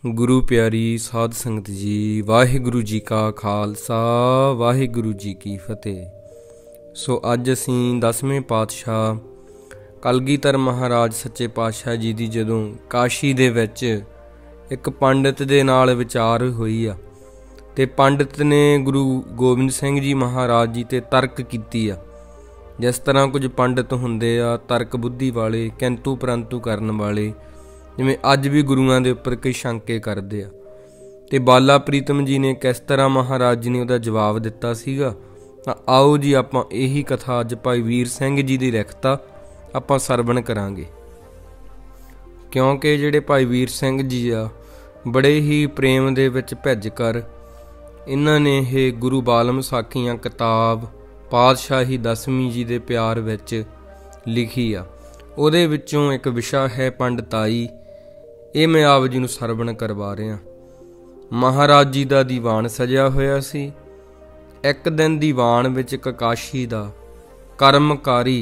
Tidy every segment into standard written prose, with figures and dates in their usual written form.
गुरु प्यारी साध संगत जी, वाहिगुरु जी का खालसा वाहिगुरु जी की फतेह। सो अज असी 10वें पातशाह कलगीधर महाराज सच्चे पातशाह जी की जदों काशी दे विच एक पंडित दे नाल विचार होई आ ते पंडित ने गुरु गोबिंद सिंह जी महाराज जी ते तर्क कीती आ। जिस तरह कुछ पंडित हुंदे आ तर्क बुद्धि वाले, किंतु परंतु करन वाले, जिवें अज भी गुरुआं दे उपर कई शंके करदे आ। ते बाला प्रीतम जी ने किस तरह महाराज जी ने उहदा जवाब दिता सीगा। तां आओ जी आपां यही कथा अज भाई वीर सिंह जी दी लिखता आपां सरवण करांगे, क्योंकि जिहड़े भाई वीर सिंह जी आ बड़े ही प्रेम दे विच भिज कर इन्हां ने ये गुरु बालम साखियां किताब पातशाही 10वीं जी दे प्यार विच लिखी आ। उहदे विचों एक विशा है पंडिताई। ये मैं आप जी नूं सरवण करवा रहा। महाराज जी का दीवान सजिया होया सी। एक दिन दीवान विच एक काशी दा कर्मकारी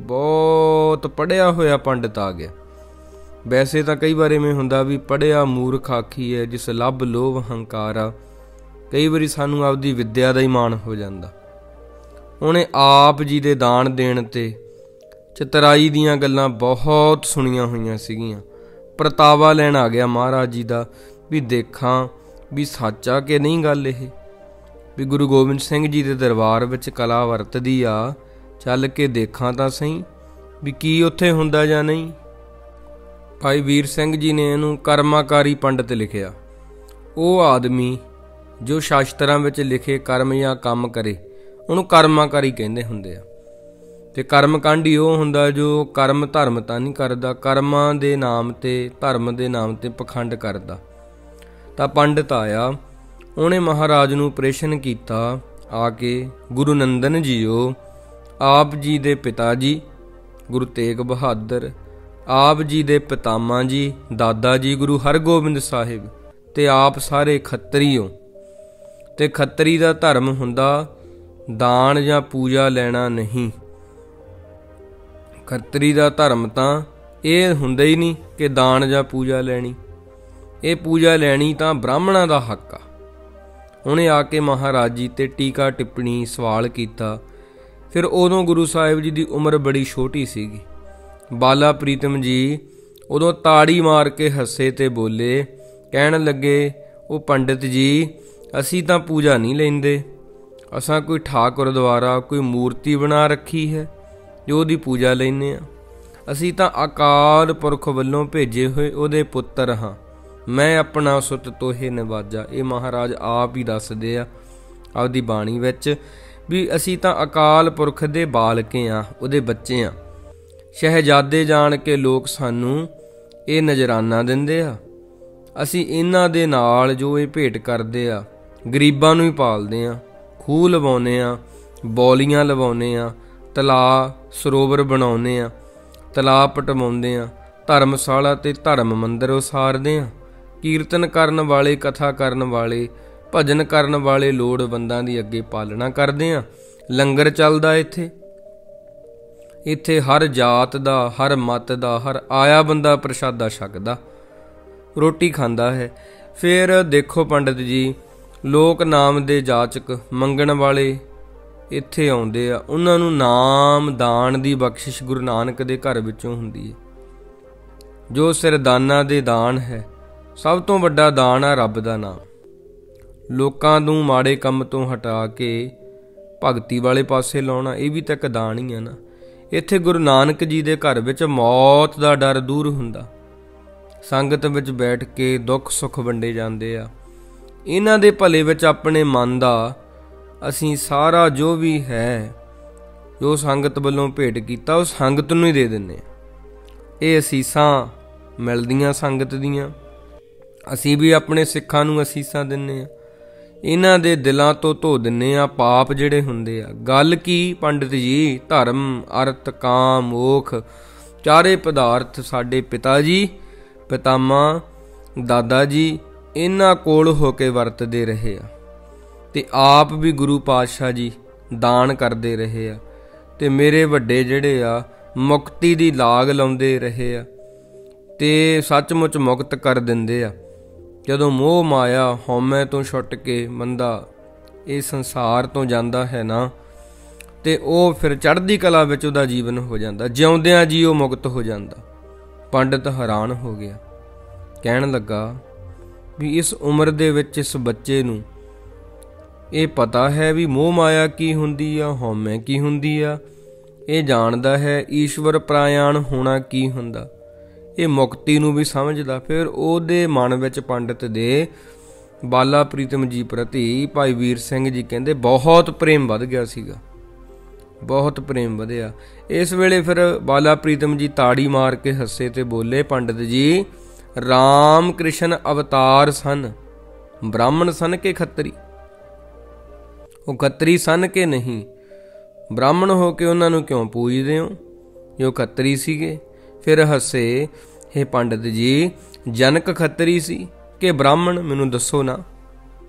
बहुत पढ़िया होया पंडित आ गया। वैसे तो कई बार इवें हुंदा भी पढ़िया मूर्ख आखी है जिस लभ लोभ हंकार आ। कई बारी सानू आपदी विद्या दा ही मान हो जांदा। उहने आप जी दे दान देण ते चतराई दीयां गल्लां बहुत सुणीਆਂ होईयां सीगीਆਂ। परतावा लैण आ गया महाराज जी का भी देखा भी सच्चा कि नहीं गल ये भी गुरु गोबिंद सिंह जी के दरबार विच कला वरतदी आ। चल के देखा तो सही भी की उत्थे हुंदा जां नहीं। भाई वीर सिंह जी ने इहनूं कर्माकारी पंडित लिखिया। वो आदमी जो शास्त्रां विच लिखे कर्म या काम करे उहनूं कर्माकारी कहंदे हुंदे आ। ते कर्मकांडी वो हुंदा जो कर्म धर्म तां नहीं करदा, कर्मां दे नाम ते धर्म दे नाम ते पखंड करदा। तां पंडित आया, उहने महाराज नूं प्रशन कीता आके, गुरु नंदन जीओ, आप जी दे पिता जी गुरु तेग बहादुर, आप जी दे पितामा जी दादा जी गुरु हरगोबिंद साहिब ते आप सारे खत्तरी हो। ते खत्तरी दा धर्म हुंदा दान जां पूजा लैना नहीं। खत्तरी दा धर्म तां ये हुंदा ही नहीं कि दान जां पूजा लैनी। ये पूजा लैनी तां ब्राह्मणां दा हक आ। उहने आके महाराज जी ते टीका टिप्पणी सवाल कीता। फिर उदों गुरु साहिब जी दी उम्र बड़ी छोटी सीगी। बाला प्रीतम जी उदों ताड़ी मार के हसे ते बोले, कहण लगे, ओ पंडित जी असी तां पूजा नहीं लैंदे, असां कोई ठाकुर द्वारा कोई मूर्ति बना रखी है जो दी पूजा लैने आ। असी तां अकाल पुरख वल्लों भेजे होए उहदे पुत्तर हाँ। मैं अपना सुत तोहे नवाजा। ये महाराज आप ही दसदे आ आपदी बाणी विच भी असी तां अकाल पुरख दे बालके आ, उहदे बच्चे आ। शहजादे जान के लोग सानू ये नजराना दिंदे आ। असी इन्हां दे नाल जो ये भेंट करदे आ गरीबां नूं ही पालदे आ, खूह लवाउने आ, बौलियां लवाउने आ, तला सरोवर बनाउने आ, तलाब पटवाउंदे आ, धर्मशाला ते धर्म मंदिर उसारदे आ, कीर्तन करन वाले, कथा करन वाले, भजन करन वाले लोड़वंदां दी अगे पालना करदे आ। लंगर चलदा इत्थे हर जात दा, हर मत दा, हर आया बंदा प्रसादा छकदा, रोटी खांदा है। फिर देखो पंडित जी, लोक नाम दे जाचक मंगण वाले इत्थे आउंदे आ, उन्हां नूं नाम दान दी बख्शिश गुरु नानक दे घर विचों हुंदी है। जो सिरदाना दे दान है सब तो वड्डा दान आ रब दा नाम। लोकां नूं माड़े काम तो हटा के भगती वाले पासे लाउणा ये भी तां इक दान ही है ना। इत्थे गुरु नानक जी दे घर विच मौत दा डर दूर हुंदा। संगत विच बैठ के दुख सुख वंडे जांदे आ। इन्हां दे भले विच अपने मन दा असीं सारा जो भी है जो संगत वल्लों भेंट कीता उस संगत नूं ही दे दिंदे आ। ये असीसां मिलदियां संगत दीयां, असीं भी अपने सिखां नूं असीसां दिंदे आ। इन्हां दे दिलां तो धो दिंदे आ पाप जिहड़े हुंदे आ। गल की पंडित जी, धर्म अर्थ काम मोख चारे पदार्थ साडे पिता जी पितामा दादा जी इन्हां कोल हो के वरतदे रहे आ ते आप भी गुरु पातशाह जी दान करते रहे आ ते मेरे वड्डे जिहड़े आ मुक्ति दी लाग लाउंदे रहे आ ते सचमुच मुक्त कर दिंदे आ। ਜਦੋਂ ਮੋਹ ਮਾਇਆ ਹਉਮੈ ਤੋਂ ਛੁੱਟ ਕੇ ਬੰਦਾ ਇਹ ਸੰਸਾਰ ਤੋਂ ਜਾਂਦਾ ਹੈ ਨਾ, ਤੇ ਉਹ ਫਿਰ ਚੜ੍ਹਦੀ ਕਲਾ ਵਿੱਚ ਉਹਦਾ ਜੀਵਨ ਹੋ ਜਾਂਦਾ, ਜਿਉਂਦਿਆਂ ਜੀ ਉਹ ਮੁਕਤ ਹੋ ਜਾਂਦਾ। ਪੰਡਤ ਹੈਰਾਨ ਹੋ ਗਿਆ, ਕਹਿਣ ਲੱਗਾ ਵੀ ਇਸ ਉਮਰ ਦੇ ਵਿੱਚ ਇਸ ਬੱਚੇ ਨੂੰ ਇਹ ਪਤਾ ਹੈ ਵੀ ਮੋਹ ਮਾਇਆ ਕੀ ਹੁੰਦੀ ਆ, ਹਉਮੈ ਕੀ ਹੁੰਦੀ ਆ, ਇਹ ਜਾਣਦਾ ਹੈ ਈਸ਼ਵਰ ਪ੍ਰਾਇਆਣ ਹੋਣਾ ਕੀ ਹੁੰਦਾ, ਇਹ ਮੁਕਤੀ ਨੂੰ ਵੀ ਸਮਝਦਾ। ਫਿਰ ਉਹਦੇ ਮਨ ਵਿੱਚ ਪੰਡਤ ਦੇ ਬਾਲਾ ਪ੍ਰੀਤਮ ਜੀ ਪ੍ਰਤੀ ਭਾਈ ਵੀਰ ਸਿੰਘ ਜੀ ਕਹਿੰਦੇ ਬਹੁਤ ਪ੍ਰੇਮ ਵੱਧ ਗਿਆ ਸੀਗਾ, ਬਹੁਤ ਪ੍ਰੇਮ ਵਧਿਆ। ਇਸ ਵੇਲੇ ਫਿਰ ਬਾਲਾ ਪ੍ਰੀਤਮ ਜੀ ਤਾੜੀ ਮਾਰ ਕੇ ਹੱਸੇ ਤੇ ਬੋਲੇ, ਪੰਡਤ ਜੀ ਰਾਮ ਕ੍ਰਿਸ਼ਨ ਅਵਤਾਰ ਸਨ, ਬ੍ਰਾਹਮਣ ਸਨ ਕੇ ਖੱਤਰੀ? ਉਹ ਖੱਤਰੀ ਸਨ ਕਿ ਨਹੀਂ? ਬ੍ਰਾਹਮਣ ਹੋ ਕੇ ਉਹਨਾਂ ਨੂੰ ਕਿਉਂ ਪੂਜਦੇ ਹੋ ਜੋ ਖੱਤਰੀ ਸੀਗੇ? ਫਿਰ ਹੱਸੇ, ਹੇ ਪੰਡਤ ਜੀ ਜਨਕ ਖੱਤਰੀ ਸੀ ਕਿ ਬ੍ਰਾਹਮਣ? ਮੈਨੂੰ ਦੱਸੋ ਨਾ।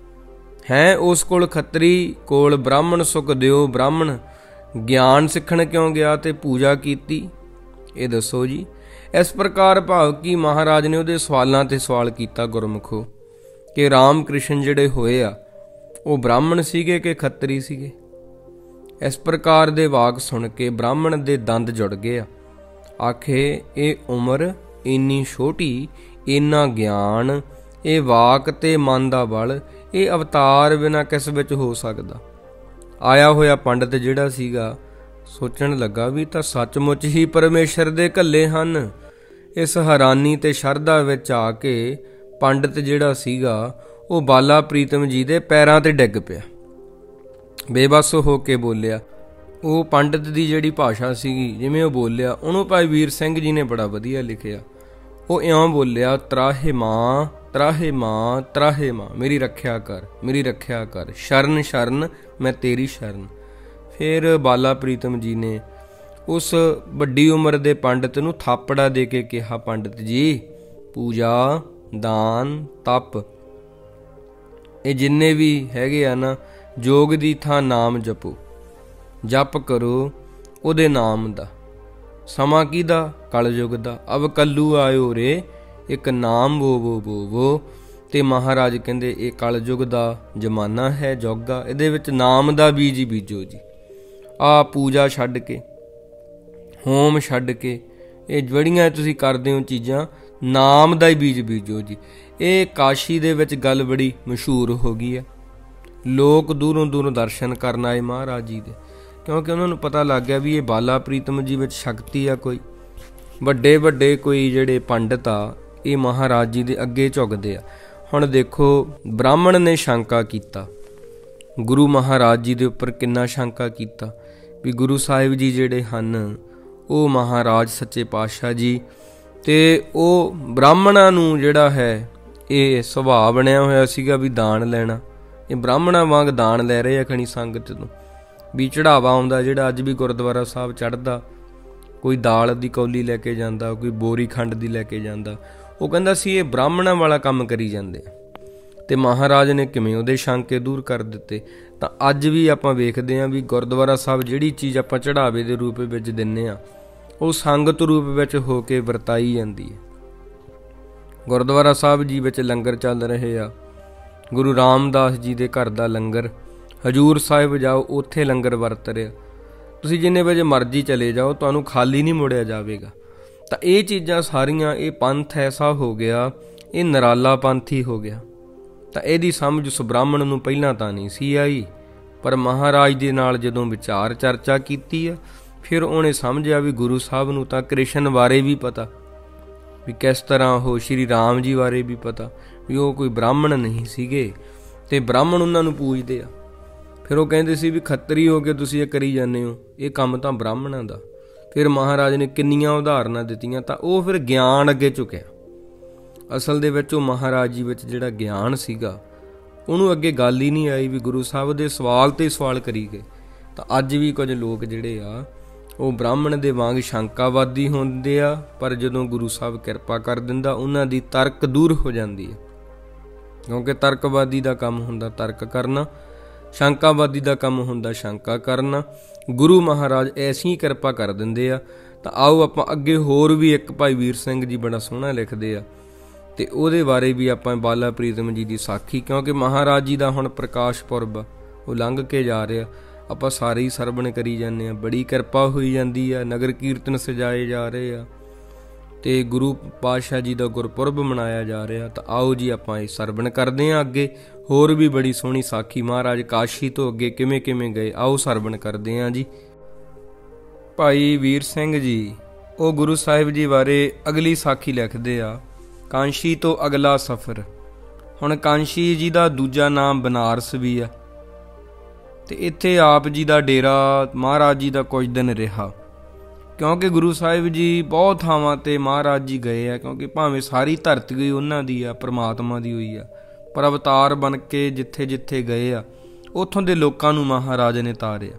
ਹੈ ਉਸ ਕੋਲ ਖੱਤਰੀ ਕੋਲ ਬ੍ਰਾਹਮਣ ਸੁਖ ਦਿਓ ਬ੍ਰਾਹਮਣ ਗਿਆਨ ਸਿੱਖਣ ਕਿਉਂ ਗਿਆ ਤੇ ਪੂਜਾ ਕੀਤੀ? ਇਹ ਦੱਸੋ ਜੀ। ਇਸ ਪ੍ਰਕਾਰ ਭਾਵ ਕਿ ਮਹਾਰਾਜ ਨੇ ਉਹਦੇ ਸਵਾਲਾਂ ਤੇ ਸਵਾਲ ਕੀਤਾ ਗੁਰਮੁਖੋ ਕਿ ਰਾਮ ਕ੍ਰਿਸ਼ਨ ਜਿਹੜੇ ਹੋਏ ਆ ਉਹ ਬ੍ਰਾਹਮਣ ਸੀਗੇ ਕਿ ਖੱਤਰੀ ਸੀਗੇ? ਇਸ ਪ੍ਰਕਾਰ ਦੇ ਵਾਕ ਸੁਣ ਕੇ ਬ੍ਰਾਹਮਣ ਦੇ ਦੰਦ ਜੁੜ ਗਏ ਆ। ਆਖੇ ਇਹ ਉਮਰ ਇੰਨੀ ਛੋਟੀ, ਇੰਨਾ ਗਿਆਨ, ਇਹ ਵਾਕ ਤੇ ਮਨ ਦਾ ਬਲ, ਇਹ ਅਵਤਾਰ ਬਿਨਾਂ ਕਿਸ ਵਿੱਚ ਹੋ ਸਕਦਾ? ਆਇਆ ਹੋਇਆ ਪੰਡਤ ਜਿਹੜਾ ਸੀਗਾ ਸੋਚਣ ਲੱਗਾ ਵੀ ਤਾਂ ਸੱਚਮੁੱਚ ਹੀ ਪਰਮੇਸ਼ਰ ਦੇ ਘੱਲੇ ਹਨ। ਇਸ ਹੈਰਾਨੀ ਤੇ ਸ਼ਰਧਾ ਵਿੱਚ ਆ ਕੇ ਪੰਡਤ ਜਿਹੜਾ ਸੀਗਾ ਉਹ ਬਾਲਾ ਪ੍ਰੀਤਮ ਜੀ ਦੇ ਪੈਰਾਂ ਤੇ ਡਿੱਗ ਪਿਆ, ਬੇਬਸ ਹੋ ਕੇ ਬੋਲਿਆ। ਉਹ ਪੰਡਤ ਦੀ ਜਿਹੜੀ ਭਾਸ਼ਾ ਸੀਗੀ, ਜਿਵੇਂ ਉਹ ਬੋਲਿਆ, ਉਹਨੂੰ ਭਾਈ ਵੀਰ ਸਿੰਘ ਜੀ ਨੇ ਬੜਾ ਵਧੀਆ ਲਿਖਿਆ। ਉਹ ਇਉਂ ਬੋਲਿਆ, ਤਰਾਹੇ ਮਾਂ ਤਰਾਹੇ ਮਾਂ ਤਰਾਹੇ ਮਾਂ, ਮੇਰੀ ਰੱਖਿਆ ਕਰ, ਮੇਰੀ ਰੱਖਿਆ ਕਰ, ਸ਼ਰਨ ਸ਼ਰਨ ਮੈਂ ਤੇਰੀ ਸ਼ਰਨ। ਫਿਰ ਬਾਲਾ ਪ੍ਰੀਤਮ ਜੀ ਨੇ ਉਸ ਵੱਡੀ ਉਮਰ ਦੇ ਪੰਡਤ ਨੂੰ ਥਾਪੜਾ ਦੇ ਕੇ ਕਿਹਾ, ਪੰਡਤ ਜੀ ਪੂਜਾ, ਦਾਨ, ਤਪ, ਇਹ ਜਿੰਨੇ ਵੀ ਹੈਗੇ ਆ ਨਾ, ਜੋਗ ਦੀ ਥਾਂ ਨਾਮ ਜਪੋ, ਜਪ ਕਰੋ ਉਹਦੇ ਨਾਮ ਦਾ। ਸਮਾਂ ਕਿਹਦਾ? ਕਲਯੁਗ ਦਾ। ਅਬ ਕੱਲੂ ਆਇਓ ਰੇ ਇੱਕ ਨਾਮ ਬੋਵੋ ਬੋਵੋ। ਤੇ ਮਹਾਰਾਜ ਕਹਿੰਦੇ ਇਹ ਕਲਯੁਗ ਦਾ ਜ਼ਮਾਨਾ ਹੈ, ਜੋਗਾ, ਇਹਦੇ ਵਿੱਚ ਨਾਮ ਦਾ ਬੀਜ ਬੀਜੋ ਜੀ। ਆ ਪੂਜਾ ਛੱਡ ਕੇ, ਹੋਮ ਛੱਡ ਕੇ, ਇਹ ਜਿਹੜੀਆਂ ਤੁਸੀਂ ਕਰਦੇ ਹੋ ਚੀਜ਼ਾਂ, ਨਾਮ ਦਾ ਹੀ ਬੀਜ ਬੀਜੋ ਜੀ। ਇਹ ਕਾਸ਼ੀ ਦੇ ਵਿੱਚ ਗੱਲ ਬੜੀ ਮਸ਼ਹੂਰ ਹੋ ਗਈ ਹੈ। ਲੋਕ ਦੂਰੋਂ ਦੂਰੋਂ ਦਰਸ਼ਨ ਕਰਨ ਆਏ ਮਹਾਰਾਜ ਜੀ ਦੇ, ਕਿਉਂਕਿ ਉਹਨਾਂ ਨੂੰ ਪਤਾ ਲੱਗ ਗਿਆ ਵੀ ਇਹ ਬਾਲਾ ਪ੍ਰੀਤਮ ਜੀ ਵਿੱਚ ਸ਼ਕਤੀ ਆ। ਕੋਈ ਵੱਡੇ ਵੱਡੇ ਕੋਈ ਜਿਹੜੇ ਪੰਡਤ ਆ ਇਹ ਮਹਾਰਾਜ ਜੀ ਦੇ ਅੱਗੇ ਝੁਕਦੇ ਆ। ਹੁਣ ਦੇਖੋ ਬ੍ਰਾਹਮਣ ਨੇ ਸ਼ੰਕਾ ਕੀਤਾ, ਗੁਰੂ ਮਹਾਰਾਜ ਜੀ ਦੇ ਉੱਪਰ ਕਿੰਨਾ ਸ਼ੰਕਾ ਕੀਤਾ ਵੀ ਗੁਰੂ ਸਾਹਿਬ ਜੀ ਜਿਹੜੇ ਹਨ ਉਹ ਮਹਾਰਾਜ ਸੱਚੇ ਪਾਤਸ਼ਾਹ ਜੀ, ਤੇ ਉਹ ਬ੍ਰਾਹਮਣਾਂ ਨੂੰ ਜਿਹੜਾ ਹੈ ਇਹ ਸੁਭਾਅ ਬਣਿਆ ਹੋਇਆ ਸੀਗਾ ਵੀ ਦਾਨ ਲੈਣਾ। ਇਹ ਬ੍ਰਾਹਮਣਾਂ ਵਾਂਗ ਦਾਨ ਲੈ ਰਹੇ ਆ ਖਣੀ ਸੰਗਤ ਤੋਂ। ਵੀ ਚੜਾਵਾ ਆਉਂਦਾ ਜਿਹੜਾ ਅੱਜ ਵੀ ਗੁਰਦੁਆਰਾ ਸਾਹਿਬ ਚੜ੍ਹਦਾ, ਕੋਈ ਦਾਲ ਦੀ ਕੌਲੀ ਲੈ ਕੇ ਜਾਂਦਾ, ਕੋਈ ਬੋਰੀ ਖੰਡ ਦੀ ਲੈ ਕੇ ਜਾਂਦਾ। ਉਹ ਕਹਿੰਦਾ ਸੀ ਇਹ ਬ੍ਰਾਹਮਣਾਂ ਵਾਲਾ ਕੰਮ ਕਰੀ ਜਾਂਦੇ। ਤੇ ਮਹਾਰਾਜ ਨੇ ਕਿਵੇਂ ਉਹਦੇ ਸ਼ੰਕੇ ਦੂਰ ਕਰ ਦਿੱਤੇ। ਤਾਂ ਅੱਜ ਵੀ ਆਪਾਂ ਵੇਖਦੇ ਹਾਂ ਵੀ ਗੁਰਦੁਆਰਾ ਸਾਹਿਬ ਜਿਹੜੀ ਚੀਜ਼ ਆਪਾਂ ਚੜਾਵੇ ਦੇ ਰੂਪ ਵਿੱਚ ਦਿੰਦੇ ਹਾਂ ਉਹ ਸੰਗਤ ਰੂਪ ਵਿੱਚ ਹੋ ਕੇ ਵਰਤਾਈ ਜਾਂਦੀ ਹੈ। ਗੁਰਦੁਆਰਾ ਸਾਹਿਬ ਜੀ ਵਿੱਚ ਲੰਗਰ ਚੱਲ ਰਹੇ ਆ, ਗੁਰੂ ਰਾਮਦਾਸ ਜੀ ਦੇ ਘਰ ਦਾ ਲੰਗਰ, ਹਜੂਰ ਸਾਹਿਬ ਜਾਓ ਉੱਥੇ ਲੰਗਰ ਵਰਤ ਰਿਹਾ। ਤੁਸੀਂ ਜਿੰਨੇ ਵਜੇ ਮਰਜ਼ੀ ਚਲੇ ਜਾਓ, ਤੁਹਾਨੂੰ ਖਾਲੀ ਨਹੀਂ ਮੁੜਿਆ ਜਾਵੇਗਾ। ਤਾਂ ਇਹ ਚੀਜ਼ਾਂ ਸਾਰੀਆਂ, ਇਹ ਪੰਥ ਐਸਾ ਹੋ ਗਿਆ, ਇਹ ਨਿਰਾਲਾ ਪੰਥ ਹੀ ਹੋ ਗਿਆ। ਤਾਂ ਇਹਦੀ ਸਮਝ ਉਸ ਬ੍ਰਾਹਮਣ ਨੂੰ ਪਹਿਲਾਂ ਤਾਂ ਨਹੀਂ ਸੀ ਆਈ, ਪਰ ਮਹਾਰਾਜ ਦੇ ਨਾਲ ਜਦੋਂ ਵਿਚਾਰ ਚਰਚਾ ਕੀਤੀ ਆ ਫਿਰ ਉਹਨੇ ਸਮਝਿਆ ਵੀ ਗੁਰੂ ਸਾਹਿਬ ਨੂੰ ਤਾਂ ਕ੍ਰਿਸ਼ਨ ਬਾਰੇ ਵੀ ਪਤਾ, ਵੀ ਕਿਸ ਤਰ੍ਹਾਂ ਉਹ ਸ਼੍ਰੀ ਰਾਮ ਜੀ ਬਾਰੇ ਵੀ ਪਤਾ, ਵੀ ਉਹ ਕੋਈ ਬ੍ਰਾਹਮਣ ਨਹੀਂ ਸੀਗੇ ਤੇ ਬ੍ਰਾਹਮਣ ਉਹਨਾਂ ਨੂੰ ਪੂਜਦੇ ਆ। ਫਿਰ ਉਹ ਕਹਿੰਦੇ ਸੀ ਵੀ ਖੱਤਰੀ ਹੋ ਕੇ ਤੁਸੀਂ ਇਹ ਕਰੀ ਜਾਂਦੇ ਹੋ, ਇਹ ਕੰਮ ਤਾਂ ਬ੍ਰਾਹਮਣਾਂ ਦਾ। ਫਿਰ ਮਹਾਰਾਜ ਨੇ ਕਿੰਨੀਆਂ ਉਦਾਹਰਨਾਂ ਦਿੱਤੀਆਂ। ਤਾਂ ਉਹ ਫਿਰ ਗਿਆਨ ਅੱਗੇ ਝੁਕਿਆ। ਅਸਲ ਦੇ ਵਿੱਚ ਉਹ ਮਹਾਰਾਜ ਜੀ ਵਿੱਚ ਜਿਹੜਾ ਗਿਆਨ ਸੀਗਾ ਉਹਨੂੰ ਅੱਗੇ ਗੱਲ ਹੀ ਨਹੀਂ ਆਈ, ਵੀ ਗੁਰੂ ਸਾਹਿਬ ਦੇ ਸਵਾਲ ਤੇ ਸਵਾਲ ਕਰੀ ਗਏ। ਤਾਂ ਅੱਜ ਵੀ ਕੁਝ ਲੋਕ ਜਿਹੜੇ ਆ ਉਹ ਬ੍ਰਾਹਮਣ ਦੇ ਵਾਂਗ ਸ਼ੰਕਾਵਾਦੀ ਹੁੰਦੇ ਆ, ਪਰ ਜਦੋਂ ਗੁਰੂ ਸਾਹਿਬ ਕਿਰਪਾ ਕਰ ਦਿੰਦਾ ਉਹਨਾਂ ਦੀ ਤਰਕ ਦੂਰ ਹੋ ਜਾਂਦੀ ਹੈ। ਕਿਉਂਕਿ ਤਰਕਵਾਦੀ ਦਾ ਕੰਮ ਹੁੰਦਾ ਤਰਕ ਕਰਨਾ, ਸ਼ੰਕਾਵਾਦੀ ਦਾ ਕੰਮ ਹੁੰਦਾ ਸ਼ੰਕਾ ਕਰਨਾ। ਗੁਰੂ ਮਹਾਰਾਜ ਐਸੀ ਕਿਰਪਾ ਕਰ ਦਿੰਦੇ ਆ। ਤਾਂ ਆਓ ਆਪਾਂ ਅੱਗੇ ਹੋਰ ਵੀ ਇੱਕ ਭਾਈ ਵੀਰ ਸਿੰਘ ਜੀ ਬੜਾ ਸੋਹਣਾ ਲਿਖਦੇ ਆ ਤੇ ਉਹਦੇ ਬਾਰੇ ਵੀ ਆਪਾਂ ਬਾਲਾ ਪ੍ਰੀਤਮ ਜੀ ਦੀ ਸਾਖੀ, ਕਿਉਂਕਿ ਮਹਾਰਾਜ ਜੀ ਦਾ ਹੁਣ ਪ੍ਰਕਾਸ਼ ਪੁਰਬ ਉਹ ਲੰਘ ਕੇ ਜਾ ਰਿਹਾ, ਆਪਾਂ ਸਾਰੇ ਹੀ ਸਰਵਣ ਕਰੀ ਜਾਂਦੇ ਹਾਂ। ਬੜੀ ਕਿਰਪਾ ਹੋਈ ਜਾਂਦੀ ਆ, ਨਗਰ ਕੀਰਤਨ ਸਜਾਏ ਜਾ ਰਹੇ ਆ ਤੇ ਗੁਰੂ ਪਾਤਸ਼ਾਹ ਜੀ ਦਾ ਗੁਰਪੁਰਬ ਮਨਾਇਆ ਜਾ ਰਿਹਾ। ਤਾਂ ਆਓ ਜੀ ਆਪਾਂ ਇਹ ਸਰਵਣ ਕਰਦੇ ਹਾਂ। ਅੱਗੇ ਹੋਰ ਵੀ ਬੜੀ ਸੋਹਣੀ ਸਾਖੀ ਮਹਾਰਾਜ ਕਾਸ਼ੀ ਤੋਂ ਅੱਗੇ ਕਿਵੇਂ ਕਿਵੇਂ ਗਏ, ਆਓ ਸਰਵਣ ਕਰਦੇ ਹਾਂ ਜੀ। ਭਾਈ ਵੀਰ ਸਿੰਘ ਜੀ ਉਹ ਗੁਰੂ ਸਾਹਿਬ ਜੀ ਬਾਰੇ ਅਗਲੀ ਸਾਖੀ ਲਿਖਦੇ ਆ, ਕਾਂਸ਼ੀ ਤੋਂ ਅਗਲਾ ਸਫ਼ਰ। ਹੁਣ ਕਾਂਸ਼ੀ ਜੀ ਦਾ ਦੂਜਾ ਨਾਮ ਬਨਾਰਸ ਵੀ ਆ ਤੇ ਇੱਥੇ ਆਪ ਜੀ ਦਾ ਡੇਰਾ ਮਹਾਰਾਜ ਜੀ ਦਾ ਕੁਝ ਦਿਨ ਰਿਹਾ, ਕਿਉਂਕਿ ਗੁਰੂ ਸਾਹਿਬ ਜੀ ਬਹੁਤ ਥਾਵਾਂ ਤੇ ਮਹਾਰਾਜ ਜੀ ਗਏ ਆ, ਕਿਉਂਕਿ ਭਾਵੇਂ ਸਾਰੀ ਧਰਤੀ ਉਹਨਾਂ ਦੀ ਆ, ਪ੍ਰਮਾਤਮਾ ਦੀ ਹੋਈ ਆ, ਪਰ ਅਵਤਾਰ ਬਣ ਕੇ ਜਿੱਥੇ ਜਿੱਥੇ ਗਏ ਆ ਉੱਥੋਂ ਦੇ ਲੋਕਾਂ ਨੂੰ ਮਹਾਰਾਜ ਨੇ ਤਾਰਿਆ।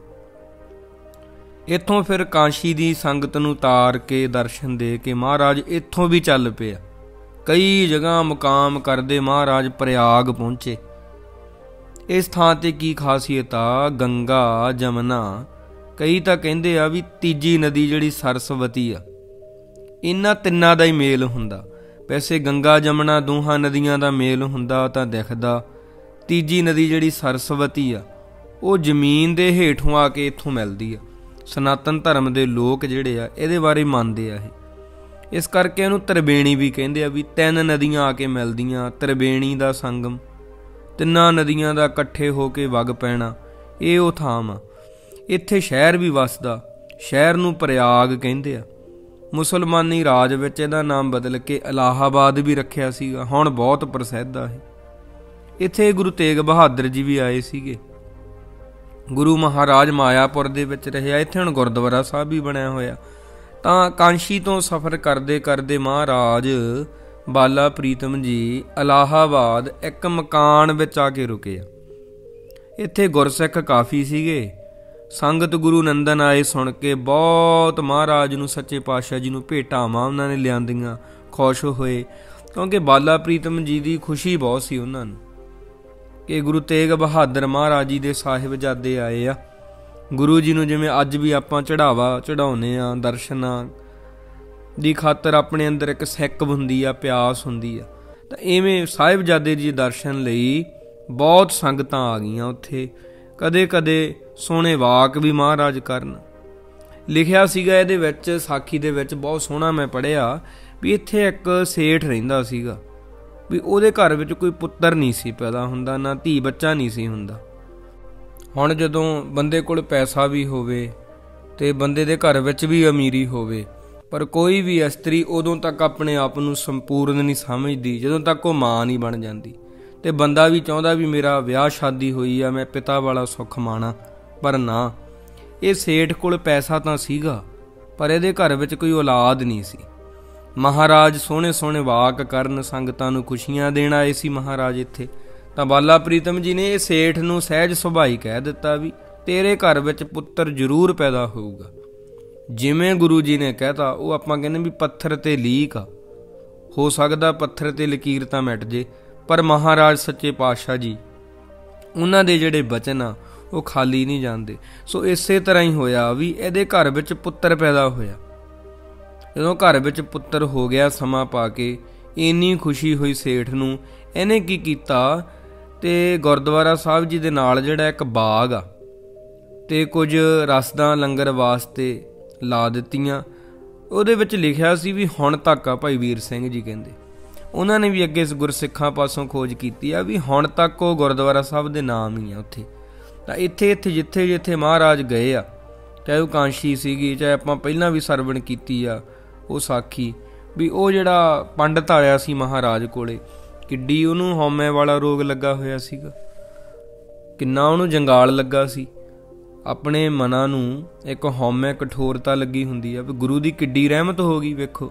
ਇੱਥੋਂ ਫਿਰ ਕਾਂਸ਼ੀ ਦੀ ਸੰਗਤ ਨੂੰ ਤਾਰ ਕੇ ਦਰਸ਼ਨ ਦੇ ਕੇ ਮਹਾਰਾਜ ਇੱਥੋਂ ਵੀ ਚੱਲ ਪਿਆ। ਕਈ ਜਗ੍ਹਾ ਮੁਕਾਮ ਕਰਦੇ ਮਹਾਰਾਜ ਪ੍ਰਯਾਗ ਪਹੁੰਚੇ। ਇਸ ਥਾਂ ਤੇ ਕੀ ਖਾਸੀਅਤ ਆ, ਗੰਗਾ ਜਮਨਾ, ਕਈ ਤਾਂ ਕਹਿੰਦੇ ਆ ਵੀ ਤੀਜੀ ਨਦੀ ਜਿਹੜੀ ਸਰਸਵਤੀ ਆ, ਇਹਨਾਂ ਤਿੰਨਾਂ ਦਾ ਹੀ ਮੇਲ ਹੁੰਦਾ। ਵੈਸੇ ਗੰਗਾ ਜਮਨਾ ਦੋਹਾਂ ਨਦੀਆਂ ਦਾ ਮੇਲ ਹੁੰਦਾ ਤਾਂ ਦਿਖਦਾ, ਤੀਜੀ ਨਦੀ ਜਿਹੜੀ ਸਰਸਵਤੀ ਆ ਉਹ ਜ਼ਮੀਨ ਦੇ ਹੇਠੋਂ ਆ ਕੇ ਇੱਥੋਂ ਮਿਲਦੀ ਆ। ਸਨਾਤਨ ਧਰਮ ਦੇ ਲੋਕ ਜਿਹੜੇ ਆ ਇਹਦੇ ਬਾਰੇ ਮੰਨਦੇ ਆ ਇਹ, ਇਸ ਕਰਕੇ ਇਹਨੂੰ ਤ੍ਰਿਵੇਣੀ ਵੀ ਕਹਿੰਦੇ ਆ, ਵੀ ਤਿੰਨ ਨਦੀਆਂ ਆ ਕੇ ਮਿਲਦੀਆਂ, ਤ੍ਰਿਵੇਣੀ ਦਾ ਸੰਗਮ, ਤਿੰਨਾਂ ਨਦੀਆਂ ਦਾ ਇਕੱਠੇ ਹੋ ਕੇ ਵਗ ਪੈਣਾ, ਇਹ ਉਹ ਥਾਂ ਆ। ਇੱਥੇ ਸ਼ਹਿਰ ਵੀ ਵਸਦਾ, ਸ਼ਹਿਰ ਨੂੰ ਪ੍ਰਯਾਗ ਕਹਿੰਦੇ ਆ। ਮੁਸਲਮਾਨੀ ਰਾਜ ਵਿੱਚ ਇਹਦਾ ਨਾਮ ਬਦਲ ਕੇ ਇਲਾਹਾਬਾਦ ਵੀ ਰੱਖਿਆ ਸੀਗਾ, ਹੁਣ ਬਹੁਤ ਪ੍ਰਸਿੱਧ ਆ ਇਹ। ਇੱਥੇ ਗੁਰੂ ਤੇਗ ਬਹਾਦਰ ਜੀ ਵੀ ਆਏ ਸੀਗੇ। ਗੁਰੂ ਮਹਾਰਾਜ ਮਾਇਆਪੁਰ ਦੇ ਵਿੱਚ ਰਿਹਾ, ਇੱਥੇ ਹੁਣ ਗੁਰਦੁਆਰਾ ਸਾਹਿਬ ਵੀ ਬਣਿਆ ਹੋਇਆ। ਤਾਂ ਕਾਂਸ਼ੀ ਤੋਂ ਸਫ਼ਰ ਕਰਦੇ ਕਰਦੇ ਮਹਾਰਾਜ ਬਾਲਾ ਪ੍ਰੀਤਮ ਜੀ ਇਲਾਹਾਬਾਦ ਇੱਕ ਮਕਾਨ ਵਿੱਚ ਆ ਕੇ ਰੁਕੇ ਆ। ਇੱਥੇ ਗੁਰਸਿੱਖ ਕਾਫੀ ਸੀਗੇ। ਸੰਗਤ ਗੁਰੂ ਨੰਦਨ ਆਏ ਸੁਣ ਕੇ ਬਹੁਤ ਮਹਾਰਾਜ ਨੂੰ, ਸੱਚੇ ਪਾਤਸ਼ਾਹ ਜੀ ਨੂੰ ਭੇਟਾਵਾਂ ਉਹਨਾਂ ਨੇ ਲਿਆਂਦੀਆਂ, ਖੁਸ਼ ਹੋਏ, ਕਿਉਂਕਿ ਬਾਲਾ ਪ੍ਰੀਤਮ ਜੀ ਦੀ ਖੁਸ਼ੀ ਬਹੁਤ ਸੀ ਉਹਨਾਂ ਨੂੰ ਕਿ ਗੁਰੂ ਤੇਗ ਬਹਾਦਰ ਮਹਾਰਾਜ ਜੀ ਦੇ ਸਾਹਿਬਜ਼ਾਦੇ ਆਏ ਆ। ਗੁਰੂ ਜੀ ਨੂੰ ਜਿਵੇਂ ਅੱਜ ਵੀ ਆਪਾਂ ਚੜਾਵਾ ਚੜਾਉਂਦੇ ਆ, ਦਰਸ਼ਨਾਂ ਦੀ ਖਾਤਰ ਆਪਣੇ ਅੰਦਰ ਇੱਕ ਸਿੱਕ ਹੁੰਦੀ ਆ, ਪਿਆਸ ਹੁੰਦੀ ਆ, ਤਾਂ ਇਵੇਂ ਸਾਹਿਬਜ਼ਾਦੇ ਜੀ ਦਰਸ਼ਨ ਲਈ ਬਹੁਤ ਸੰਗਤਾਂ ਆ ਗਈਆਂ ਉੱਥੇ। ਕਦੇ ਕਦੇ ਸੋਹਣੇ ਵਾਕ ਵੀ ਮਹਾਰਾਜ ਕਰਨ। ਲਿਖਿਆ ਸੀਗਾ ਇਹਦੇ ਵਿੱਚ, ਸਾਖੀ ਦੇ ਵਿੱਚ ਬਹੁਤ ਸੋਹਣਾ ਮੈਂ ਪੜ੍ਹਿਆ ਵੀ ਇੱਥੇ ਇੱਕ ਸੇਠ ਰਹਿੰਦਾ ਸੀਗਾ, ਵੀ ਉਹਦੇ ਘਰ ਵਿੱਚ ਕੋਈ ਪੁੱਤਰ ਨਹੀਂ ਸੀ ਪੈਦਾ ਹੁੰਦਾ, ਨਾ ਧੀ ਬੱਚਾ ਨਹੀਂ ਸੀ ਹੁੰਦਾ। ਹੁਣ ਜਦੋਂ ਬੰਦੇ ਕੋਲ ਪੈਸਾ ਵੀ ਹੋਵੇ ਤੇ ਬੰਦੇ ਦੇ ਘਰ ਵਿੱਚ ਵੀ ਅਮੀਰੀ ਹੋਵੇ, ਪਰ ਕੋਈ ਵੀ ਇਸਤਰੀ ਉਦੋਂ ਤੱਕ ਆਪਣੇ ਆਪ ਨੂੰ ਸੰਪੂਰਨ ਨਹੀਂ ਸਮਝਦੀ ਜਦੋਂ ਤੱਕ ਉਹ ਮਾਂ ਨਹੀਂ ਬਣ ਜਾਂਦੀ। ਤੇ ਬੰਦਾ ਵੀ ਚਾਹੁੰਦਾ ਵੀ ਮੇਰਾ ਵਿਆਹ ਸ਼ਾਦੀ ਹੋਈ ਆ, ਮੈਂ ਪਿਤਾ ਵਾਲਾ ਸੁੱਖ ਮਾਣਾ, ਪਰ ਨਾ, ਇਹ ਸੇਠ ਕੋਲ ਪੈਸਾ ਤਾਂ ਸੀਗਾ ਪਰ ਇਹਦੇ ਘਰ ਵਿੱਚ ਕੋਈ ਔਲਾਦ ਨਹੀਂ ਸੀ। ਮਹਾਰਾਜ ਸੋਹਣੇ ਸੋਹਣੇ ਵਾਕ ਕਰਨ, ਸੰਗਤਾਂ ਨੂੰ ਖੁਸ਼ੀਆਂ ਦੇਣ ਆਏ ਸੀ ਮਹਾਰਾਜ ਇੱਥੇ। ਤਾਂ ਬਾਲਾ ਪ੍ਰੀਤਮ ਜੀ ਨੇ ਇਹ ਸੇਠ ਨੂੰ ਸਹਿਜ ਸੁਭਾਈ ਕਹਿ ਦਿੱਤਾ ਵੀ ਤੇਰੇ ਘਰ ਵਿੱਚ ਪੁੱਤਰ ਜ਼ਰੂਰ ਪੈਦਾ ਹੋਊਗਾ। ਜਿਵੇਂ ਗੁਰੂ ਜੀ ਨੇ ਕਹਿਤਾ, ਉਹ ਆਪਾਂ ਕਹਿੰਦੇ ਵੀ ਪੱਥਰ ਤੇ ਲੀਕ ਆ, ਹੋ ਸਕਦਾ ਪੱਥਰ ਤੇ ਲਕੀਰ ਤਾਂ ਮਿਟ ਜੇ, ਪਰ ਮਹਾਰਾਜ ਸੱਚੇ ਪਾਤਸ਼ਾਹ ਜੀ ਉਹਨਾਂ ਦੇ ਜਿਹੜੇ ਬਚਨ ਆ ਉਹ ਖਾਲੀ ਨਹੀਂ ਜਾਂਦੇ। ਸੋ ਇਸੇ ਤਰ੍ਹਾਂ ਹੀ ਹੋਇਆ ਵੀ ਇਹਦੇ ਘਰ ਵਿੱਚ ਪੁੱਤਰ ਪੈਦਾ ਹੋਇਆ। ਜਦੋਂ ਘਰ ਵਿੱਚ ਪੁੱਤਰ ਹੋ ਗਿਆ, ਸਮਾਂ ਪਾ ਕੇ ਇੰਨੀ ਖੁਸ਼ੀ ਹੋਈ ਸੇਠ ਨੂੰ, ਇਹਨੇ ਕੀ ਕੀਤਾ, ਤੇ ਗੁਰਦੁਆਰਾ ਸਾਹਿਬ ਜੀ ਦੇ ਨਾਲ ਜਿਹੜਾ ਇੱਕ ਬਾਗ ਆ ਤੇ ਕੁਝ ਰਸਦਾਂ ਲੰਗਰ ਵਾਸਤੇ ਲਾ ਦਿੱਤੀਆਂ। ਉਹਦੇ ਵਿੱਚ ਲਿਖਿਆ ਸੀ ਵੀ ਹੁਣ ਤੱਕ ਆ, ਭਾਈ ਵੀਰ ਸਿੰਘ ਜੀ ਕਹਿੰਦੇ, ਉਹਨਾਂ ਨੇ ਵੀ ਅੱਗੇ ਗੁਰਸਿੱਖਾਂ ਪਾਸੋਂ ਖੋਜ ਕੀਤੀ ਆ ਵੀ ਹੁਣ ਤੱਕ ਉਹ ਗੁਰਦੁਆਰਾ ਸਾਹਿਬ ਦੇ ਨਾਮ ਹੀ ਆ ਉੱਥੇ। ਤਾਂ ਇੱਥੇ ਜਿੱਥੇ ਜਿੱਥੇ ਮਹਾਰਾਜ ਗਏ ਆ, ਚਾਹੇ ਉਹ ਕਾਂਸ਼ੀ ਸੀਗੀ, ਚਾਹੇ ਆਪਾਂ ਪਹਿਲਾਂ ਵੀ ਸਰਵਣ ਕੀਤੀ ਆ ਉਹ ਸਾਖੀ, ਵੀ ਉਹ ਜਿਹੜਾ ਪੰਡਤ ਆਇਆ ਸੀ ਮਹਾਰਾਜ ਕੋਲੇ, ਕਿੱਡੀ ਉਹਨੂੰ ਹਉਮੈ ਵਾਲਾ ਰੋਗ ਲੱਗਾ ਹੋਇਆ ਸੀਗਾ, ਕਿੰਨਾ ਉਹਨੂੰ ਜੰਗਾਲ ਲੱਗਾ ਸੀ। ਆਪਣੇ ਮਨਾਂ ਨੂੰ ਇੱਕ ਹਉਮੈ ਕਠੋਰਤਾ ਲੱਗੀ ਹੁੰਦੀ ਆ, ਵੀ ਗੁਰੂ ਦੀ ਕਿੱਡੀ ਰਹਿਮਤ ਹੋ ਗਈ। ਵੇਖੋ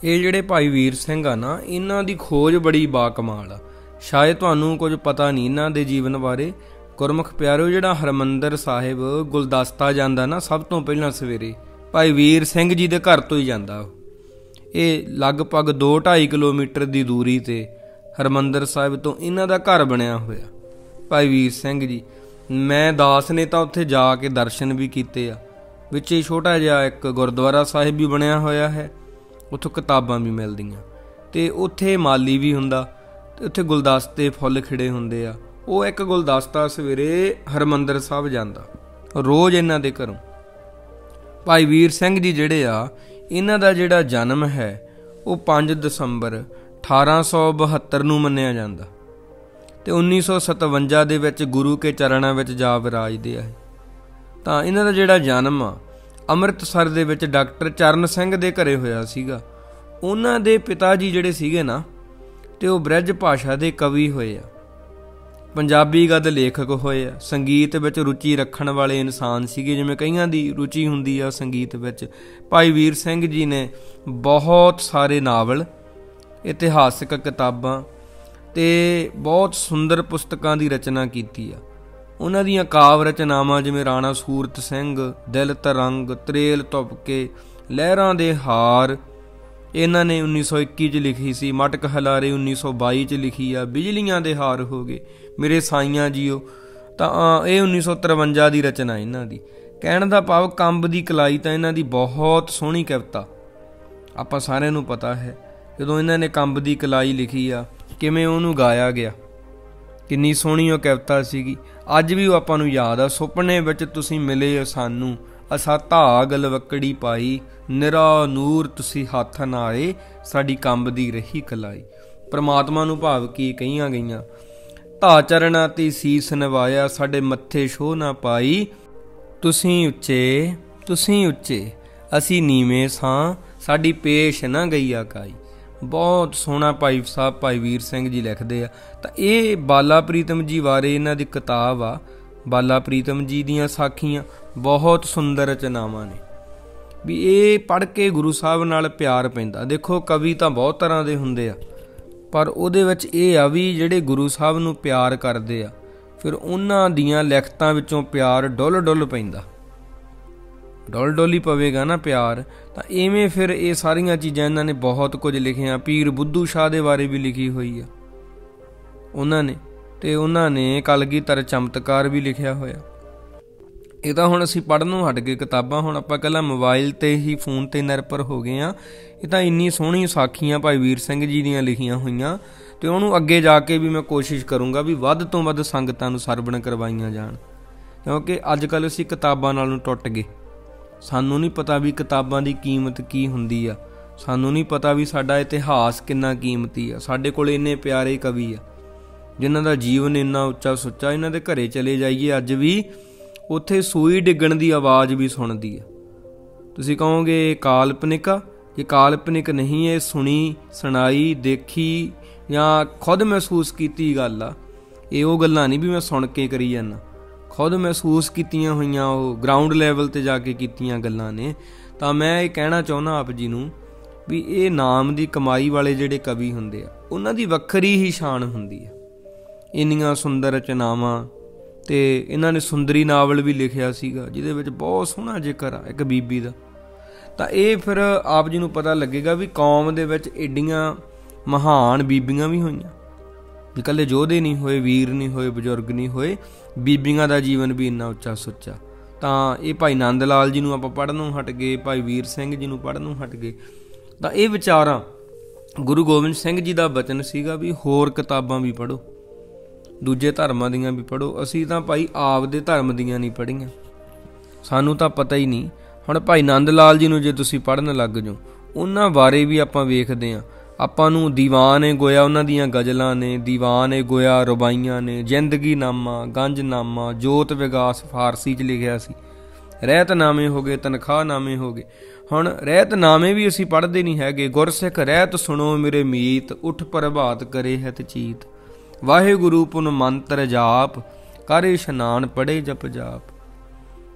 ਇਹ ਜਿਹੜੇ ਭਾਈ ਵੀਰ ਸਿੰਘ ਆ ਨਾ, ਇਹਨਾਂ ਦੀ ਖੋਜ ਬੜੀ ਬਾਕਮਾਲ ਆ। ਸ਼ਾਇਦ ਤੁਹਾਨੂੰ ਕੁਝ ਪਤਾ ਨਹੀਂ ਇਹਨਾਂ ਦੇ ਜੀਵਨ ਬਾਰੇ। ਗੁਰਮੁਖ ਪਿਆਰਿਓ, ਜਿਹੜਾ ਹਰਿਮੰਦਰ ਸਾਹਿਬ ਗੁਲਦਸਤਾ ਜਾਂਦਾ ਨਾ, ਸਭ ਤੋਂ ਪਹਿਲਾਂ ਸਵੇਰੇ ਭਾਈ ਵੀਰ ਸਿੰਘ ਜੀ ਦੇ ਘਰ ਤੋਂ ਹੀ ਜਾਂਦਾ। ਇਹ ਲਗਭਗ 2-2.5 ਕਿਲੋਮੀਟਰ ਦੀ ਦੂਰੀ ਤੇ ਹਰਿਮੰਦਰ ਸਾਹਿਬ ਤੋਂ ਇਹਨਾਂ ਦਾ ਘਰ ਬਣਿਆ ਹੋਇਆ। ਭਾਈ ਵੀਰ ਸਿੰਘ ਜੀ, ਮੈਂ ਦਾਸ ਨੇ ਤਾਂ ਉੱਥੇ ਜਾ ਕੇ ਦਰਸ਼ਨ ਵੀ ਕੀਤੇ ਆ। ਵਿੱਚ ਹੀ ਛੋਟਾ ਜਿਹਾ ਇੱਕ ਗੁਰਦੁਆਰਾ ਸਾਹਿਬ ਵੀ ਬਣਿਆ ਹੋਇਆ ਹੈ, ਉੱਥੋਂ ਕਿਤਾਬਾਂ ਵੀ ਮਿਲਦੀਆਂ। ਤੇ ਉੱਥੇ ਮਾਲੀ ਵੀ ਹੁੰਦਾ ਤੇ ਉੱਥੇ ਗੁਲਦਸਤੇ ਫੁੱਲ ਖਿੜੇ ਹੁੰਦੇ ਆ। ਉਹ ਇੱਕ ਗੁਲਦਸਤਾ ਸਵੇਰੇ ਹਰਿਮੰਦਰ ਸਾਹਿਬ ਜਾਂਦਾ ਰੋਜ਼ ਇਹਨਾਂ ਦੇ ਘਰੋਂ। ਭਾਈ ਵੀਰ ਸਿੰਘ ਜੀ ਜਿਹੜੇ ਆ, ਇਹਨਾਂ ਦਾ ਜਿਹੜਾ ਜਨਮ ਹੈ ਉਹ 5 ਦਸੰਬਰ 1872 ਨੂੰ ਮੰਨਿਆ ਜਾਂਦਾ ਤੇ 1957 ਦੇ ਵਿੱਚ ਗੁਰੂ ਕੇ ਚਰਨਾਂ ਵਿੱਚ ਜਾ ਵਿਰਾਜਦੇ ਆ। ਤਾਂ ਇਹਨਾਂ ਦਾ ਜਿਹੜਾ ਜਨਮ ਆ ਅੰਮ੍ਰਿਤਸਰ ਦੇ ਵਿੱਚ ਡਾਕਟਰ ਚਰਨ ਸਿੰਘ ਦੇ ਘਰੇ ਹੋਇਆ ਸੀਗਾ। ਉਹਨਾਂ ਦੇ ਪਿਤਾ ਜੀ ਜਿਹੜੇ ਸੀਗੇ ਨਾ, ਤੇ ਉਹ ਬ੍ਰਿਜ ਭਾਸ਼ਾ ਦੇ ਕਵੀ ਹੋਏ ਆ, ਪੰਜਾਬੀ ਗਦ ਲੇਖਕ ਹੋਏ ਆ, ਸੰਗੀਤ ਵਿੱਚ ਰੁਚੀ ਰੱਖਣ ਵਾਲੇ ਇਨਸਾਨ ਸੀਗੇ। ਜਿਵੇਂ ਕਈਆਂ ਦੀ ਰੁਚੀ ਹੁੰਦੀ ਆ ਸੰਗੀਤ ਵਿੱਚ, ਭਾਈ ਵੀਰ ਸਿੰਘ ਜੀ ਨੇ ਬਹੁਤ ਸਾਰੇ ਨਾਵਲ, ਇਤਿਹਾਸਕ ਕਿਤਾਬਾਂ ਤੇ ਬਹੁਤ ਸੁੰਦਰ ਪੁਸਤਕਾਂ ਦੀ ਰਚਨਾ ਕੀਤੀ ਆ। ਉਹਨਾਂ ਦੀਆਂ ਕਾਵਿ ਰਚਨਾਵਾਂ ਜਿਵੇਂ ਰਾਣਾ ਸੂਰਤ ਸਿੰਘ, ਦਿਲ ਤਰੰਗ, ਤਰੇਲ ਤੁਪਕੇ, ਲਹਿਰਾਂ ਦੇ ਹਾਰ, ਇਹਨਾਂ ਨੇ 1921 'ਚ ਲਿਖੀ ਸੀ। ਮਟਕ ਹਲਾਰੇ 1922 'ਚ ਲਿਖੀ ਆ। ਬਿਜਲੀਆਂ ਦੇ ਹਾਰ ਹੋ ਗਏ, ਮੇਰੇ ਸਾਈਆਂ ਜੀਓ, ਤਾਂ ਇਹ 1953 ਦੀ ਰਚਨਾ ਇਹਨਾਂ ਦੀ। ਕਹਿਣ ਦਾ ਭਾਵ ਕੰਬ ਦੀ ਕਲਾਈ ਤਾਂ ਇਹਨਾਂ ਦੀ ਬਹੁਤ ਸੋਹਣੀ ਕਵਿਤਾ, ਆਪਾਂ ਸਾਰਿਆਂ ਨੂੰ ਪਤਾ ਹੈ ਜਦੋਂ ਇਹਨਾਂ ਨੇ ਕੰਬ ਦੀ ਕਲਾਈ ਲਿਖੀ ਆ ਕਿਵੇਂ ਉਹਨੂੰ ਗਾਇਆ ਗਿਆ, ਕਿੰਨੀ ਸੋਹਣੀ ਉਹ ਕਵਿਤਾ ਸੀਗੀ। ਅੱਜ ਵੀ ਉਹ ਆਪਾਂ ਨੂੰ ਯਾਦ ਆ। ਸੁਪਨੇ ਵਿੱਚ ਤੁਸੀਂ ਮਿਲੇ ਸਾਨੂੰ, ਅਸਾਂ ਧਾਗ ਲਵਕੜੀ ਪਾਈ, ਨਿਰਾ ਨੂਰ ਤੁਸੀਂ ਹੱਥ ਨਾ ਆਏ, ਸਾਡੀ ਕੰਬ ਦੀ ਰਹੀ ਕਲਾਈ। ਪਰਮਾਤਮਾ ਨੂੰ ਭਾਵ ਕੀ ਕਹੀਆਂ ਗਈਆਂ। ਧਾ ਚਰਨਾਂ ਤੇ ਸੀਸ ਨਵਾਇਆ, ਸਾਡੇ ਮੱਥੇ ਛੋਹ ਨਾ ਪਾਈ, ਤੁਸੀਂ ਉੱਚੇ ਅਸੀਂ ਨੀਵੇਂ ਸਾਂ, ਸਾਡੀ ਪੇਸ਼ ਨਾ ਗਈ ਆਕਾਈ। ਬਹੁਤ ਸੋਹਣਾ ਭਾਈ ਸਾਹਿਬ ਭਾਈ ਵੀਰ ਸਿੰਘ ਜੀ ਲਿਖਦੇ ਆ। ਤਾਂ ਇਹ ਬਾਲਾ ਪ੍ਰੀਤਮ ਜੀ ਬਾਰੇ ਇਹਨਾਂ ਦੀ ਕਿਤਾਬ ਆ, ਬਾਲਾ ਪ੍ਰੀਤਮ ਜੀ ਦੀਆਂ ਸਾਖੀਆਂ, ਬਹੁਤ ਸੁੰਦਰ ਰਚਨਾਵਾਂ ਨੇ। ਵੀ ਇਹ ਪੜ੍ਹ ਕੇ ਗੁਰੂ ਸਾਹਿਬ ਨਾਲ ਪਿਆਰ ਪੈਂਦਾ। ਦੇਖੋ ਕਵੀ ਤਾਂ ਬਹੁਤ ਤਰ੍ਹਾਂ ਦੇ ਹੁੰਦੇ ਆ, ਪਰ ਉਹਦੇ ਵਿੱਚ ਇਹ ਆ ਵੀ ਜਿਹੜੇ ਗੁਰੂ ਸਾਹਿਬ ਨੂੰ ਪਿਆਰ ਕਰਦੇ ਆ, ਫਿਰ ਉਹਨਾਂ ਦੀਆਂ ਲਿਖਤਾਂ ਵਿੱਚੋਂ ਪਿਆਰ ਡੁੱਲ ਪੈਂਦਾ, ਡੁੱਲ ਹੀ ਪਵੇਗਾ ਨਾ ਪਿਆਰ। ਤਾਂ ਇਵੇਂ ਫਿਰ ਇਹ ਸਾਰੀਆਂ ਚੀਜ਼ਾਂ ਇਹਨਾਂ ਨੇ ਬਹੁਤ ਕੁਝ ਲਿਖਿਆ। ਪੀਰ ਬੁੱਧੂ ਸ਼ਾਹ ਦੇ ਬਾਰੇ ਵੀ ਲਿਖੀ ਹੋਈ ਆ ਉਹਨਾਂ ਨੇ, ਤੇ ਉਹਨਾਂ ਨੇ ਕਲਗੀਧਰ ਚਮਤਕਾਰ ਵੀ ਲਿਖਿਆ ਹੋਇਆ। ਇਹ ਤਾਂ ਹੁਣ ਅਸੀਂ ਪੜ੍ਹਨੋਂ ਹਟ ਗਏ ਕਿਤਾਬਾਂ, ਹੁਣ ਆਪਾਂ ਇਕੱਲਾ ਮੋਬਾਈਲ 'ਤੇ ਹੀ ਫੋਨ 'ਤੇ ਨਿਰਭਰ ਹੋ ਗਏ ਹਾਂ। ਇਹ ਤਾਂ ਇੰਨੀ ਸੋਹਣੀ ਸਾਖੀਆਂ ਭਾਈ ਵੀਰ ਸਿੰਘ ਜੀ ਦੀਆਂ ਲਿਖੀਆਂ ਹੋਈਆਂ, ਅਤੇ ਉਹਨੂੰ ਅੱਗੇ ਜਾ ਕੇ ਵੀ ਮੈਂ ਕੋਸ਼ਿਸ਼ ਕਰੂੰਗਾ ਵੀ ਵੱਧ ਤੋਂ ਵੱਧ ਸੰਗਤਾਂ ਨੂੰ ਸਰਵਣ ਕਰਵਾਈਆਂ ਜਾਣ, ਕਿਉਂਕਿ ਅੱਜ ਕੱਲ੍ਹ ਅਸੀਂ ਕਿਤਾਬਾਂ ਨਾਲੋਂ ਟੁੱਟ ਗਏ। ਸਾਨੂੰ ਨਹੀਂ ਪਤਾ ਵੀ ਕਿਤਾਬਾਂ ਦੀ ਕੀਮਤ ਕੀ ਹੁੰਦੀ ਆ, ਸਾਨੂੰ ਨਹੀਂ ਪਤਾ ਵੀ ਸਾਡਾ ਇਤਿਹਾਸ ਕਿੰਨਾ ਕੀਮਤੀ ਆ। ਸਾਡੇ ਕੋਲ ਇੰਨੇ ਪਿਆਰੇ ਕਵੀ ਆ ਜਿਨ੍ਹਾਂ ਦਾ ਜੀਵਨ ਇੰਨਾ ਉੱਚਾ ਸੁੱਚਾ। ਇਹਨਾਂ ਦੇ ਘਰੇ ਚਲੇ ਜਾਈਏ ਅੱਜ ਵੀ, ਉੱਥੇ ਸੂਈ ਡਿੱਗਣ ਦੀ ਆਵਾਜ਼ ਵੀ ਸੁਣਦੀ ਆ। ਤੁਸੀਂ ਕਹੋਗੇ ਕਾਲਪਨਿਕ ਆ, ਜੇ ਕਾਲਪਨਿਕ ਨਹੀਂ, ਇਹ ਸੁਣੀ ਸੁਣਾਈ ਦੇਖੀ ਜਾਂ ਖੁਦ ਮਹਿਸੂਸ ਕੀਤੀ ਗੱਲ ਆ। ਇਹ ਉਹ ਗੱਲਾਂ ਨਹੀਂ ਵੀ ਮੈਂ ਸੁਣ ਕੇ ਕਰੀ ਜਾਂਦਾ, ਖੁਦ ਮਹਿਸੂਸ ਕੀਤੀਆਂ ਹੋਈਆਂ, ਉਹ ਗਰਾਊਂਡ ਲੈਵਲ 'ਤੇ ਜਾ ਕੇ ਕੀਤੀਆਂ ਗੱਲਾਂ ਨੇ। ਤਾਂ ਮੈਂ ਇਹ ਕਹਿਣਾ ਚਾਹੁੰਦਾ ਆਪ ਜੀ ਨੂੰ ਵੀ ਇਹ ਨਾਮ ਦੀ ਕਮਾਈ ਵਾਲੇ ਜਿਹੜੇ ਕਵੀ ਹੁੰਦੇ ਆ, ਉਹਨਾਂ ਦੀ ਵੱਖਰੀ ਹੀ ਸ਼ਾਨ ਹੁੰਦੀ ਆ। ਇੰਨੀਆਂ ਸੁੰਦਰ ਰਚਨਾਵਾਂ, ਅਤੇ ਇਹਨਾਂ ਨੇ ਸੁੰਦਰੀ ਨਾਵਲ ਵੀ ਲਿਖਿਆ ਸੀਗਾ ਜਿਹਦੇ ਵਿੱਚ ਬਹੁਤ ਸੋਹਣਾ ਜ਼ਿਕਰ ਆ ਇੱਕ ਬੀਬੀ ਦਾ। ਤਾਂ ਇਹ ਫਿਰ ਆਪ ਜੀ ਨੂੰ ਪਤਾ ਲੱਗੇਗਾ ਵੀ ਕੌਮ ਦੇ ਵਿੱਚ ਏਡੀਆਂ ਮਹਾਨ ਬੀਬੀਆਂ ਵੀ ਹੋਈਆਂ, ਵੀ ਇਕੱਲੇ ਯੋਧੇ ਨਹੀਂ ਹੋਏ, ਵੀਰ ਨਹੀਂ ਹੋਏ, ਬਜ਼ੁਰਗ ਨਹੀਂ ਹੋਏ, ਬੀਬੀਆਂ ਦਾ ਜੀਵਨ ਵੀ ਇੰਨਾ ਉੱਚਾ ਸੁੱਚਾ। ਤਾਂ ਇਹ ਭਾਈ ਨੰਦ ਲਾਲ ਜੀ ਨੂੰ ਆਪਾਂ ਪੜ੍ਹਨੋਂ ਹਟ ਗਏ, ਭਾਈ ਵੀਰ ਸਿੰਘ ਜੀ ਨੂੰ ਪੜ੍ਹਨੋਂ ਹਟ ਗਏ। ਤਾਂ ਇਹ ਵਿਚਾਰਾਂ ਗੁਰੂ ਗੋਬਿੰਦ ਸਿੰਘ ਜੀ ਦਾ ਬਚਨ ਸੀਗਾ ਵੀ ਹੋਰ ਕਿਤਾਬਾਂ ਵੀ ਪੜ੍ਹੋ, ਦੂਜੇ ਧਰਮਾਂ ਦੀਆਂ ਵੀ ਪੜ੍ਹੋ। ਅਸੀਂ ਤਾਂ ਭਾਈ ਆਪ ਦੇ ਧਰਮ ਦੀਆਂ ਨਹੀਂ ਪੜ੍ਹੀਆਂ, ਸਾਨੂੰ ਤਾਂ ਪਤਾ ਹੀ ਨਹੀਂ। ਹੁਣ ਭਾਈ ਨੰਦ ਲਾਲ ਜੀ ਨੂੰ ਜੇ ਤੁਸੀਂ ਪੜ੍ਹਨ ਲੱਗ ਜਾਓ, ਉਹਨਾਂ ਬਾਰੇ ਵੀ ਆਪਾਂ ਵੇਖਦੇ ਹਾਂ। ਆਪਾਂ ਨੂੰ ਦੀਵਾਨ ਏ ਗੋਇਆ ਉਹਨਾਂ ਦੀਆਂ ਗਜ਼ਲਾਂ ਨੇ, ਦੀਵਾਨ ਏ ਗੋਇਆ ਰਬਾਈਆਂ ਨੇ, ਜ਼ਿੰਦਗੀਨਾਮਾ, ਗੰਜਨਾਮਾ, ਜੋਤ ਵਿਗਾਸ ਫਾਰਸੀ 'ਚ ਲਿਖਿਆ ਸੀ, ਰਹਿਤਨਾਮੇ ਹੋ ਗਏ, ਤਨਖਾਹਨਾਮੇ ਹੋ ਗਏ। ਹੁਣ ਰਹਿਤਨਾਮੇ ਵੀ ਅਸੀਂ ਪੜ੍ਹਦੇ ਨਹੀਂ ਹੈਗੇ। ਗੁਰਸਿੱਖ ਰਹਿਤ ਸੁਣੋ ਮੇਰੇ ਮੀਤ, ਉੱਠ ਪ੍ਰਭਾਤ ਕਰੇ ਹਿਤ ਚੀਤ, ਵਾਹਿਗੁਰੂ ਪੁਨ ਮੰਤਰ ਜਾਪ, ਕਰ ਇਸ਼ਨਾਨ ਪੜ੍ਹੇ ਜਪ ਜਾਪ,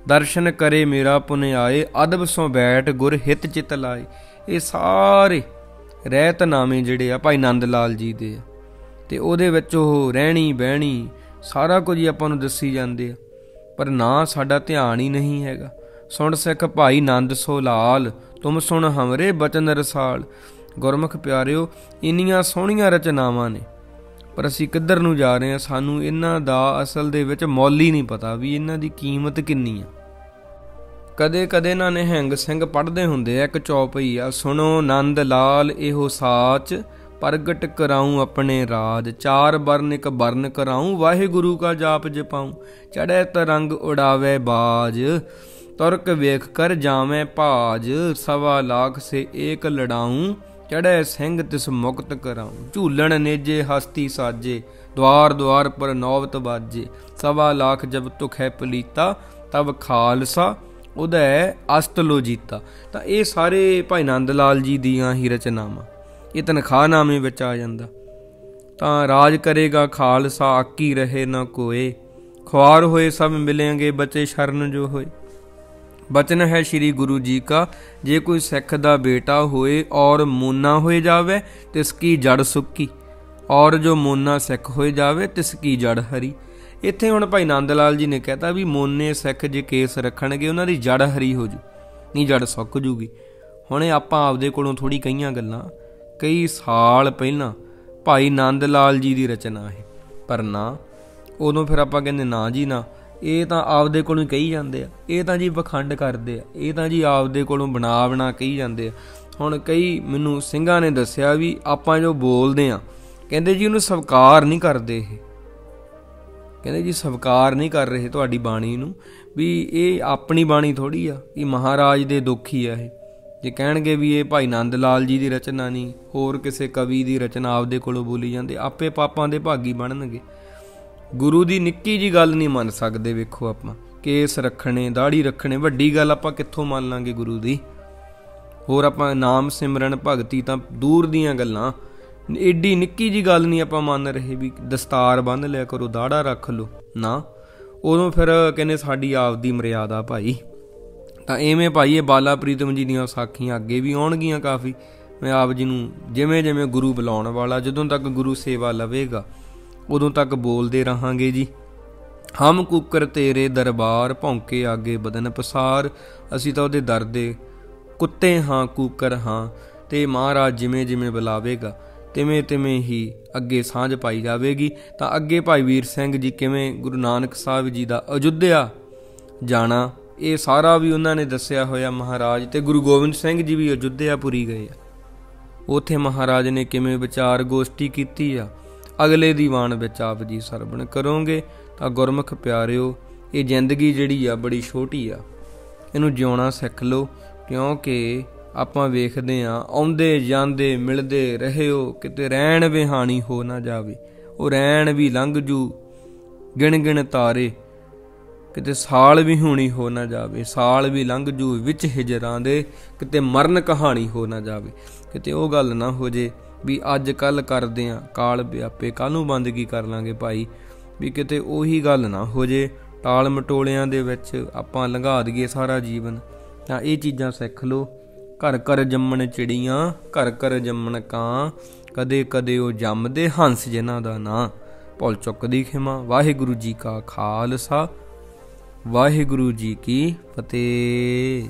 ਦਰਸ਼ਨ ਕਰੇ ਮੇਰਾ ਪੁਨ ਆਏ, ਅਦਬ ਸੋ ਬੈਠ ਗੁਰ ਹਿਤ ਚਿਤ ਲਾਏ। ਇਹ ਸਾਰੇ ਰਹਿਤਨਾਮੇ ਜਿਹੜੇ ਆ ਭਾਈ ਨੰਦ ਲਾਲ ਜੀ ਦੇ ਆ, ਅਤੇ ਉਹਦੇ ਵਿੱਚ ਉਹ ਰਹਿਣੀ ਬਹਿਣੀ ਸਾਰਾ ਕੁਝ ਹੀ ਆਪਾਂ ਨੂੰ ਦੱਸੀ ਜਾਂਦੇ ਆ, ਪਰ ਨਾ ਸਾਡਾ ਧਿਆਨ ਹੀ ਨਹੀਂ ਹੈਗਾ। ਸੁਣ ਸਿੱਖ ਭਾਈ ਨੰਦ ਸੋ ਲਾਲ, ਤੁਮ ਸੁਣ ਹਮਰੇ ਬਚਨ ਰਸਾਲ। ਗੁਰਮੁਖ ਪਿਆਰਿਓ, ਇੰਨੀਆਂ ਸੋਹਣੀਆਂ ਰਚਨਾਵਾਂ ਨੇ, ਪਰ ਅਸੀਂ ਕਿੱਧਰ ਨੂੰ ਜਾ ਰਹੇ ਹਾਂ। ਸਾਨੂੰ ਇਹਨਾਂ ਦਾ ਅਸਲ ਦੇ ਵਿੱਚ ਮੁੱਲ ਹੀ ਨਹੀਂ ਪਤਾ ਵੀ ਇਹਨਾਂ ਦੀ ਕੀਮਤ ਕਿੰਨੀ ਆ। ਕਦੇ ਕਦੇ ਨਾ ਨਿਹੰਗ ਸਿੰਘ ਪੜ੍ਹਦੇ ਹੁੰਦੇ ਆ ਇੱਕ ਚੌਪਈ ਆ, ਸੁਣੋ ਨੰਦ ਲਾਲ ਇਹੋ ਸਾਚ, प्रगट कराऊं अपने राज, चार बरन एक बरन कराऊं, वाहिगुरु का जाप जपाऊं। चढ़े तरंग उड़ावे बाज, तुरक वेख कर जावे भाज, सवा लाख से एक लड़ाऊं, चढ़े सिंह तिस मुक्त कराऊं। झूलन नेजे हस्ती साजे, द्वार द्वार पर नौबत बाजे, सवा लाख जब तुख है पलीता, तब खालसा उदय अस्तलो जीता। ਤਾਂ ਇਹ ਸਾਰੇ ਭਾਈ ਨੰਦ ਲਾਲ ਜੀ ਦੀਆਂ ਹੀ ਰਚਨਾਵਾਂ, ਇਹ ਤਨਖਾਹਨਾਮੇ ਵਿੱਚ ਆ ਜਾਂਦਾ। ਤਾਂ ਰਾਜ ਕਰੇਗਾ ਖਾਲਸਾ, ਆਕੀ ਰਹੇ ਨਾ ਕੋਏ, ਖੁਆਰ ਹੋਏ ਸਭ ਮਿਲेंगे, बचे शरण जो होए। बचन है श्री गुरु जी का, जे कोई सिख दा बेटा होए और मोना होए जावे, तिसकी जड़ सुक्की, और जो मोना सिख होए जावे, तिसकी जड़ हरी। ਇੱਥੇ ਹੁਣ ਭਾਈ ਨੰਦ ਲਾਲ ਜੀ ਨੇ ਕਹਿਤਾ ਵੀ ਮੋਨੇ ਸਿੱਖ ਜੇ ਕੇਸ ਰੱਖਣਗੇ ਉਹਨਾਂ ਦੀ ਜੜ ਹਰੀ ਹੋ ਜੂ, ਨਹੀਂ ਜੜ ਸੁੱਕ ਜੂਗੀ। ਹੁਣ ਇਹ ਆਪਾਂ ਆਪਦੇ ਕੋਲੋਂ ਥੋੜ੍ਹੀ ਕਹੀਆਂ ਗੱਲਾਂ, ਕਈ ਸਾਲ ਪਹਿਲਾਂ ਭਾਈ ਨੰਦ ਲਾਲ ਜੀ ਦੀ ਰਚਨਾ ਹੈ, ਪਰ ਨਾ ਉਦੋਂ ਫਿਰ ਆਪਾਂ ਕਹਿੰਦੇ ਨਾ ਜੀ ਨਾ, ਇਹ ਤਾਂ ਆਪਦੇ ਕੋਲੋਂ ਹੀ ਕਹੀ ਜਾਂਦੇ ਆ, ਇਹ ਤਾਂ ਜੀ ਪਖੰਡ ਕਰਦੇ ਆ, ਇਹ ਤਾਂ ਜੀ ਆਪਦੇ ਕੋਲੋਂ ਬਣਾ ਕਹੀ ਜਾਂਦੇ ਆ। ਹੁਣ ਕਈ ਮੈਨੂੰ ਸਿੰਘਾਂ ਨੇ ਦੱਸਿਆ ਵੀ ਆਪਾਂ ਜੋ ਬੋਲਦੇ ਆ, ਕਹਿੰਦੇ ਜੀ ਉਹਨੂੰ ਸਵੀਕਾਰ ਨਹੀਂ ਕਰਦੇ, ਇਹ ਕਹਿੰਦੇ ਜੀ ਸਵੀਕਾਰ ਨਹੀਂ ਕਰ ਰਹੇ ਤੁਹਾਡੀ ਬਾਣੀ ਨੂੰ, ਵੀ ਇਹ ਆਪਣੀ ਬਾਣੀ ਥੋੜ੍ਹੀ ਆ, ਇਹ ਮਹਾਰਾਜ ਦੇ ਦੁੱਖ ਹੀ ਆ। ਇਹ ਜੇ ਕਹਿਣਗੇ ਵੀ ਇਹ ਭਾਈ ਨੰਦ ਲਾਲ ਜੀ ਦੀ ਰਚਨਾ ਨਹੀਂ, ਹੋਰ ਕਿਸੇ ਕਵੀ ਦੀ ਰਚਨਾ ਆਪਦੇ ਕੋਲੋਂ ਬੋਲੀ ਜਾਂਦੇ, ਆਪੇ ਪਾਪਾਂ ਦੇ ਭਾਗੀ ਬਣਨਗੇ। ਗੁਰੂ ਦੀ ਨਿੱਕੀ ਜੀ ਗੱਲ ਨਹੀਂ ਮੰਨ ਸਕਦੇ। ਵੇਖੋ ਆਪਾਂ ਕੇਸ ਰੱਖਣੇ, ਦਾੜੀ ਰੱਖਣੇ, ਵੱਡੀ ਗੱਲ ਆਪਾਂ ਕਿੱਥੋਂ ਮੰਨ ਲਾਂਗੇ ਗੁਰੂ ਦੀ। ਹੋਰ ਆਪਾਂ ਨਾਮ ਸਿਮਰਨ ਭਗਤੀ ਤਾਂ ਦੂਰ ਦੀਆਂ ਗੱਲਾਂ, ਏਡੀ ਨਿੱਕੀ ਜੀ ਗੱਲ ਨਹੀਂ ਆਪਾਂ ਮੰਨ ਰਹੇ ਵੀ ਦਸਤਾਰ ਬੰਨ੍ਹ ਲਿਆ ਕਰੋ, ਦਾੜਾ ਰੱਖ ਲਓ, ਨਾ। ਉਦੋਂ ਫਿਰ ਕਹਿੰਦੇ ਸਾਡੀ ਆਪਦੀ ਮਰਿਆਦਾ ਭਾਈ। ਤਾਂ ਇਵੇਂ ਭਾਈ ਇਹ ਬਾਲਾ ਪ੍ਰੀਤਮ ਜੀ ਦੀਆਂ ਸਾਖੀਆਂ ਅੱਗੇ ਵੀ ਆਉਣਗੀਆਂ ਕਾਫੀ। ਮੈਂ ਆਪ ਜੀ ਨੂੰ ਜਿਵੇਂ ਜਿਵੇਂ ਗੁਰੂ ਬੁਲਾਉਣ ਵਾਲਾ, ਜਦੋਂ ਤੱਕ ਗੁਰੂ ਸੇਵਾ ਲਵੇਗਾ ਉਦੋਂ ਤੱਕ ਬੋਲਦੇ ਰਹਾਂਗੇ ਜੀ। ਹਮ ਕੂਕਰ ਤੇਰੇ ਦਰਬਾਰ, ਭੌਂਕੇ ਆਗੇ ਬਦਨ ਪਸਾਰ। ਅਸੀਂ ਤਾਂ ਉਹਦੇ ਦਰ ਦੇ ਕੁੱਤੇ ਹਾਂ, ਕੂਕਰ ਹਾਂ। ਅਤੇ ਮਹਾਰਾਜ ਜਿਵੇਂ ਜਿਵੇਂ ਬੁਲਾਵੇਗਾ ਤਿਵੇਂ ਤਿਵੇਂ ਹੀ ਅੱਗੇ ਸਾਂਝ ਪਾਈ ਜਾਵੇਗੀ। ਤਾਂ ਅੱਗੇ ਭਾਈ ਵੀਰ ਸਿੰਘ ਜੀ ਕਿਵੇਂ ਗੁਰੂ ਨਾਨਕ ਸਾਹਿਬ ਜੀ ਦਾ ਅਯੁੱਧਿਆ ਜਾਣਾ, ਇਹ ਸਾਰਾ ਵੀ ਉਹਨਾਂ ਨੇ ਦੱਸਿਆ ਹੋਇਆ ਮਹਾਰਾਜ। ਅਤੇ ਗੁਰੂ ਗੋਬਿੰਦ ਸਿੰਘ ਜੀ ਵੀ ਅਯੁੱਧਿਆਪੁਰੀ ਗਏ ਆ, ਉੱਥੇ ਮਹਾਰਾਜ ਨੇ ਕਿਵੇਂ ਵਿਚਾਰ ਗੋਸ਼ਟੀ ਕੀਤੀ ਆ, ਅਗਲੇ ਦੀਵਾਨ ਵਿੱਚ ਆਪ ਜੀ ਸਰਵਣ ਕਰੋਗੇ। ਤਾਂ ਗੁਰਮੁਖ ਪਿਆਰਿਓ, ਇਹ ਜ਼ਿੰਦਗੀ ਜਿਹੜੀ ਆ ਬੜੀ ਛੋਟੀ ਆ, ਇਹਨੂੰ ਜਿਉਣਾ ਸਿੱਖ ਲਓ। ਕਿਉਂਕਿ ਆਪਾਂ ਵੇਖਦੇ ਹਾਂ ਆਉਂਦੇ ਜਾਂਦੇ ਮਿਲਦੇ ਰਹਿਓ, ਕਿਤੇ ਰਹਿਣ ਵਿਹਾਣੀ ਹੋ ਨਾ ਜਾਵੇ। ਉਹ ਰਹਿਣ ਵੀ ਲੰਘ ਜੂ ਗਿਣ ਗਿਣ ਤਾਰੇ, ਕਿਤੇ ਸਾਲ ਵੀ ਹੋਣੀ ਹੋ ਨਾ ਜਾਵੇ। ਸਾਲ ਵੀ ਲੰਘ ਜੂ ਵਿੱਚ ਹਿਜਰਾਂ ਦੇ, ਕਿਤੇ ਮਰਨ ਕਹਾਣੀ ਹੋ ਨਾ ਜਾਵੇ। ਕਿਤੇ ਉਹ ਗੱਲ ਨਾ ਹੋ ਜੇ ਵੀ ਅੱਜ ਕੱਲ੍ਹ ਕਰਦੇ ਹਾਂ ਕਾਲ ਵਿਆਪੇ, ਕੱਲ੍ਹ ਨੂੰ ਬੰਦਗੀ ਕਰ ਲਾਂਗੇ ਭਾਈ, ਵੀ ਕਿਤੇ ਉਹੀ ਗੱਲ ਨਾ ਹੋ ਜੇ ਟਾਲ ਮਟੋਲਿਆਂ ਦੇ ਵਿੱਚ ਆਪਾਂ ਲੰਘਾ ਦਈਏ ਸਾਰਾ ਜੀਵਨ। ਤਾਂ ਇਹ ਚੀਜ਼ਾਂ ਸਿੱਖ ਲਓ। ਘਰ ਘਰ ਜੰਮਣ ਚਿੜੀਆਂ, ਘਰ ਘਰ ਜੰਮਣ ਕਾਂ, ਕਦੇ ਕਦੇ ਉਹ ਜੰਮਦੇ ਹੰਸ ਜਿਨ੍ਹਾਂ ਦਾ ਨਾਂ। ਭੁੱਲ ਚੁੱਕ ਦੀ ਖਿਮਾ। ਵਾਹਿਗੁਰੂ ਜੀ ਕਾ ਖਾਲਸਾ, ਵਾਹਿਗੁਰੂ ਜੀ ਕੀ ਫਤਿਹ।